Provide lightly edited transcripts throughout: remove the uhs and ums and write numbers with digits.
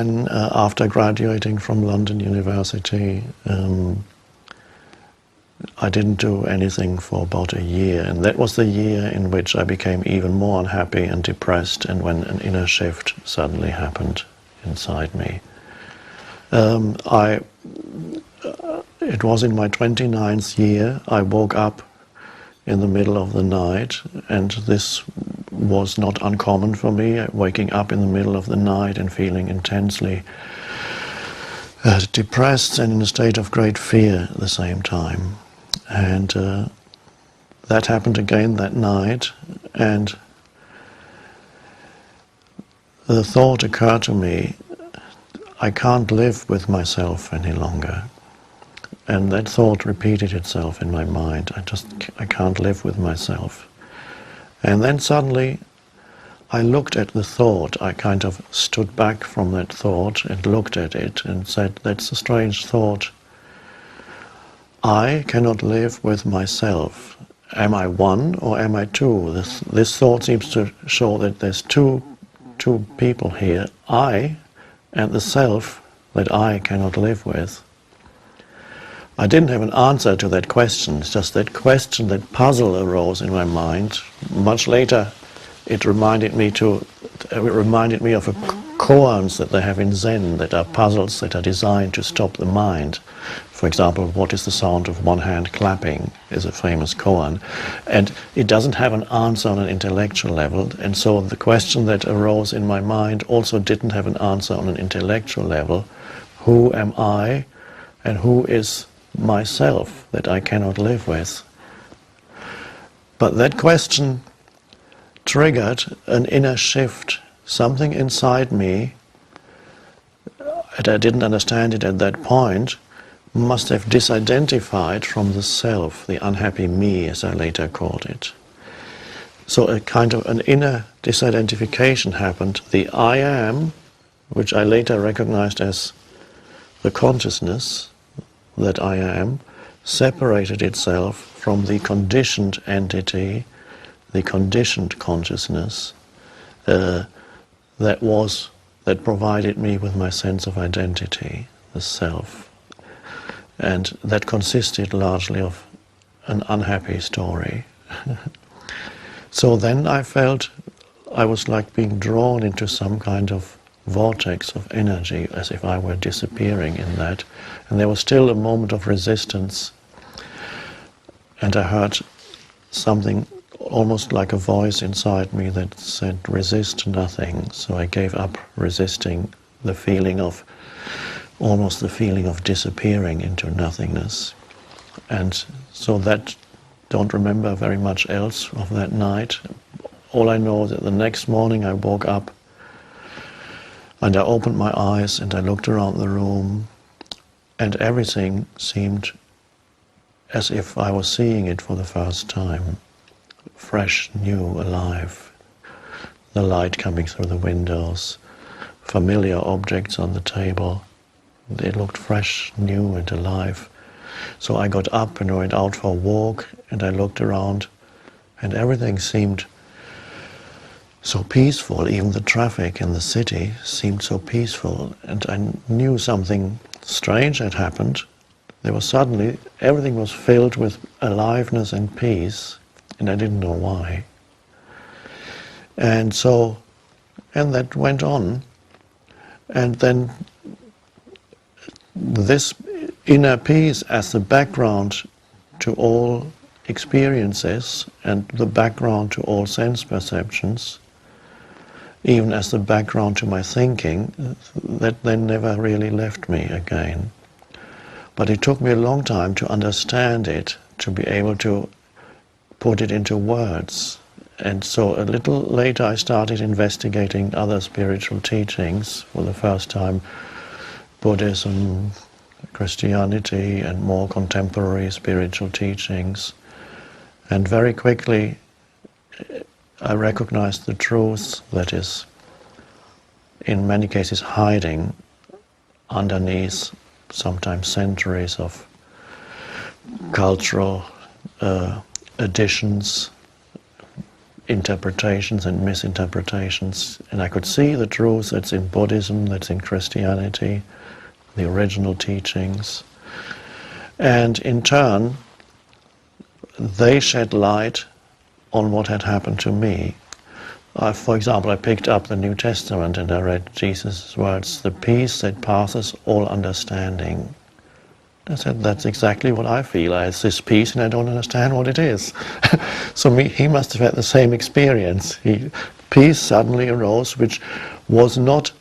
And after graduating from London University, I didn't do anything for about a year, and that was the year in which I became even more unhappy and depressed, and when an inner shift suddenly happened inside me. It was in my 29th year. I woke up in the middle of the night, and this was not uncommon for me, waking up in the middle of the night and feeling intensely depressed and in a state of great fear at the same time. And that happened again that night, and the thought occurred to me, I can't live with myself any longer. And that thought repeated itself in my mind. I can't live with myself. And then suddenly I looked at the thought. I kind of stood back from that thought and looked at it and said, that's a strange thought. I cannot live with myself. Am I one or am I two? This thought seems to show that there's two people here. I and the self that I cannot live with. I didn't have an answer to that question. It's just that question, that puzzle arose in my mind. Much later, it reminded me of a koans that they have in Zen, that are puzzles that are designed to stop the mind. For example, what is the sound of one hand clapping is a famous koan. And it doesn't have an answer on an intellectual level, and so the question that arose in my mind also didn't have an answer on an intellectual level. Who am I, and who is myself that I cannot live with? But that question triggered an inner shift. Something inside me, and I didn't understand it at that point, must have disidentified from the self, the unhappy me, as I later called it. So a kind of an inner disidentification happened. The I am, which I later recognized as the consciousness that I am, separated itself from the conditioned entity, the conditioned consciousness that provided me with my sense of identity, the self. And that consisted largely of an unhappy story. So then I felt I was like being drawn into some kind of vortex of energy, as if I were disappearing in that. And there was still a moment of resistance. And I heard something almost like a voice inside me that said, resist nothing. So I gave up resisting the feeling of, almost the feeling of disappearing into nothingness. And so that, don't remember very much else of that night. All I know is that the next morning I woke up and I opened my eyes and I looked around the room, and everything seemed as if I was seeing it for the first time. Fresh, new, alive. The light coming through the windows, familiar objects on the table. They looked fresh, new and alive. So I got up and went out for a walk, and I looked around, and everything seemed so peaceful. Even the traffic in the city seemed so peaceful, and I knew something strange had happened. There was suddenly, everything was filled with aliveness and peace, and I didn't know why. And that went on, and then this inner peace as the background to all experiences and the background to all sense perceptions, even as the background to my thinking, that then never really left me again. But it took me a long time to understand it, to be able to put it into words. And so a little later I started investigating other spiritual teachings, for the first time Buddhism, Christianity, and more contemporary spiritual teachings. And very quickly I recognized the truth that is in many cases hiding underneath sometimes centuries of cultural additions, interpretations and misinterpretations, and I could see the truth that's in Buddhism, that's in Christianity, the original teachings. And in turn, they shed light on what had happened to me. For example, I picked up the New Testament and I read Jesus' words, "The peace that passes all understanding." I said, that's exactly what I feel. I have this peace and I don't understand what it is. So he must have had the same experience. Peace suddenly arose, which was not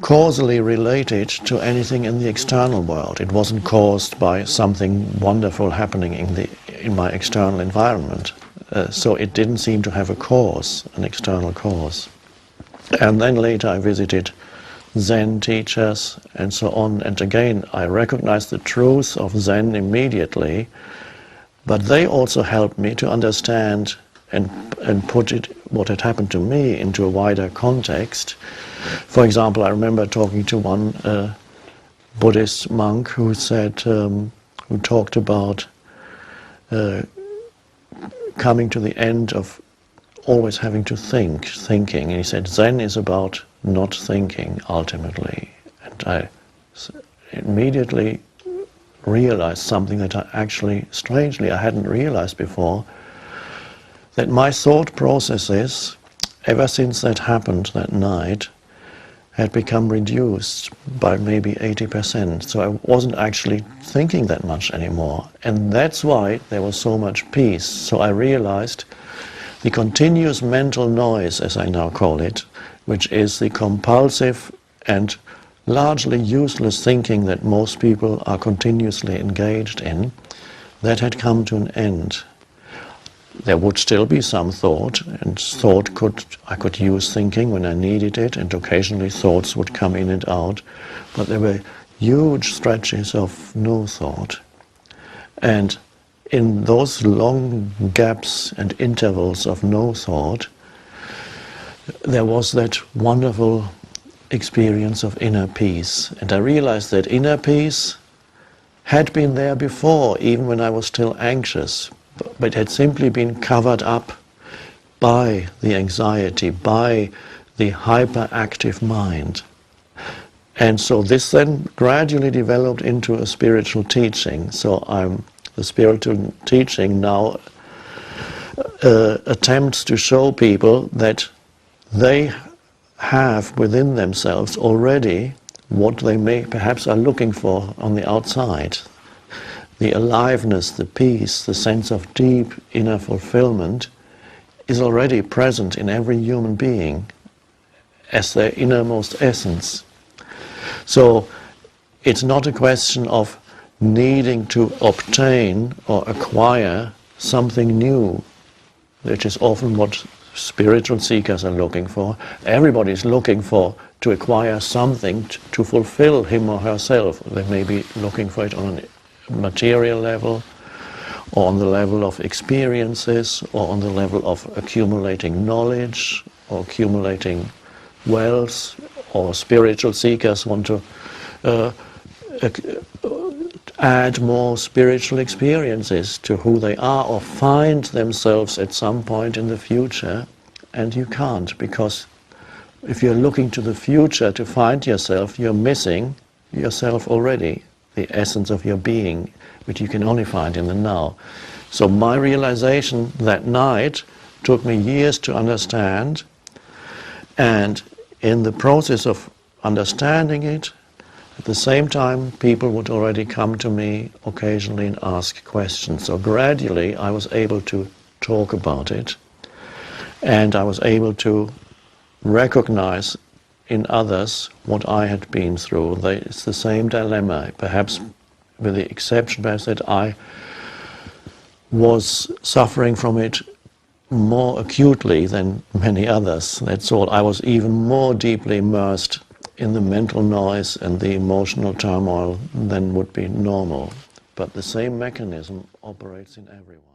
causally related to anything in the external world. It wasn't caused by something wonderful happening in my external environment. So it didn't seem to have a cause, an external cause. And then later I visited Zen teachers and so on, and again I recognized the truth of Zen immediately, but they also helped me to understand and put what had happened to me into a wider context. For example, I remember talking to one Buddhist monk who said, who talked about coming to the end of always having to thinking. And he said, Zen is about not thinking, ultimately. And I immediately realized something that strangely, I hadn't realized before, that my thought processes, ever since that happened that night, had become reduced by maybe 80%. So I wasn't actually thinking that much anymore. And that's why there was so much peace. So I realized the continuous mental noise, as I now call it, which is the compulsive and largely useless thinking that most people are continuously engaged in, that had come to an end. There would still be some thought, and I could use thinking when I needed it, and occasionally thoughts would come in and out, but there were huge stretches of no thought. And in those long gaps and intervals of no thought, there was that wonderful experience of inner peace. And I realized that inner peace had been there before, even when I was still anxious, but had simply been covered up by the anxiety, by the hyperactive mind. And so this then gradually developed into a spiritual teaching. So the spiritual teaching now attempts to show people that they have within themselves already what they may perhaps are looking for on the outside. The aliveness, the peace, the sense of deep inner fulfillment is already present in every human being as their innermost essence. So it's not a question of needing to obtain or acquire something new, which is often what spiritual seekers are looking for. Everybody's looking to acquire something to fulfill him or herself. They may be looking for it on a material level, or on the level of experiences, or on the level of accumulating knowledge, or accumulating wealth, or spiritual seekers want to add more spiritual experiences to who they are, or find themselves at some point in the future. And you can't, because if you're looking to the future to find yourself, you're missing yourself already, the essence of your being, which you can only find in the now. So my realization that night took me years to understand, and in the process of understanding it, at the same time, people would already come to me occasionally and ask questions. So gradually I was able to talk about it, and I was able to recognize in others what I had been through. It's the same dilemma, perhaps with the exception perhaps that I was suffering from it more acutely than many others. That's all. I was even more deeply immersed in the mental noise and the emotional turmoil than would be normal. But the same mechanism operates in everyone.